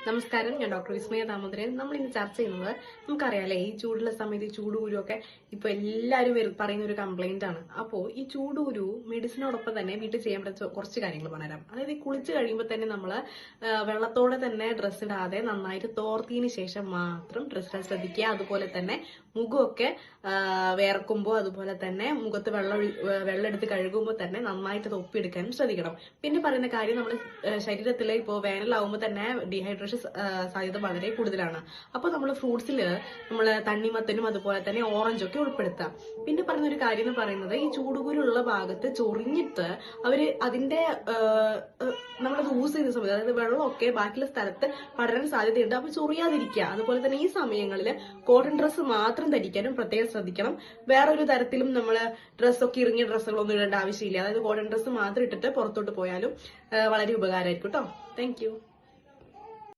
നമസ്കാരം, ഞാൻ ഡോക്ടർ വിസ്മയ ദാമോദരൻ. നമ്മൾ ഇന്ന് ചർച്ച ചെയ്യുന്നത് നമുക്കറിയാലേ, ഈ ചൂടുള്ള സമയത്ത് ഈ ചൂടുകുരുവൊക്കെ ഇപ്പൊ എല്ലാവരും പറയുന്ന ഒരു കംപ്ലൈന്റ് ആണ്. അപ്പോൾ ഈ ചൂടുകുരു മെഡിസിനോടൊപ്പം തന്നെ വീട്ടിൽ ചെയ്യാൻ പറ്റുന്ന കുറച്ച് കാര്യങ്ങൾ പറഞ്ഞുതരാം. അതായത് ഈ കുളിച്ച് കഴിയുമ്പോൾ തന്നെ നമ്മൾ വെള്ളത്തോടെ തന്നെ ഡ്രസ്സ് ഇടാതെ നന്നായിട്ട് തോർത്തിയതിന് ശേഷം മാത്രം ഡ്രസ്സ് ഇടാൻ ശ്രദ്ധിക്കുക. അതുപോലെ തന്നെ മുഖമൊക്കെ വേർക്കുമ്പോൾ അതുപോലെ തന്നെ മുഖത്ത് വെള്ളം എടുത്ത് കഴുകുമ്പോൾ തന്നെ നന്നായിട്ട് തൊപ്പിയെടുക്കാനും ശ്രദ്ധിക്കണം. പിന്നെ പറയുന്ന കാര്യം, നമ്മുടെ ശരീരത്തിൽ ഇപ്പോൾ വേനലാവുമ്പോൾ തന്നെ ഡീഹൈഡ്രേഷൻ സാധ്യത വളരെ കൂടുതലാണ്. അപ്പോൾ നമ്മൾ ഫ്രൂട്ട്സിൽ നമ്മൾ തണ്ണിമത്തനും അതുപോലെ തന്നെ ഓറഞ്ചൊക്കെ ഉൾപ്പെടുത്താം. പിന്നെ പറയുന്ന ഒരു കാര്യം എന്ന് പറയുന്നത്, ഈ ചൂടുകുരുള്ള ഭാഗത്ത് ചൊറിഞ്ഞിട്ട് അവര് അതിന്റെ നമ്മളത് യൂസ് ചെയ്യുന്ന സമയത്ത്, അതായത് വെള്ളമൊക്കെ ബാക്കിയുള്ള സ്ഥലത്ത് പടരാൻ സാധ്യതയുണ്ട്. അപ്പോൾ ചൊറിയാതിരിക്കുക. അതുപോലെ തന്നെ ഈ സമയങ്ങളിൽ കോട്ടൺ ഡ്രസ്സ് മാത്രം ധരിക്കാനും പ്രത്യേകം ശ്രദ്ധിക്കണം. വേറൊരു തരത്തിലും നമ്മൾ ഡ്രസ്സൊക്കെ ഇറങ്ങിയ ഡ്രസ്സുകളൊന്നും ഇടേണ്ട ആവശ്യമില്ല. അതായത് കോട്ടൺ ഡ്രസ്സ് മാത്രം ഇട്ടിട്ട് പുറത്തോട്ട് പോയാലും വളരെ ഉപകാരമായിരിക്കും കേട്ടോ. താങ്ക്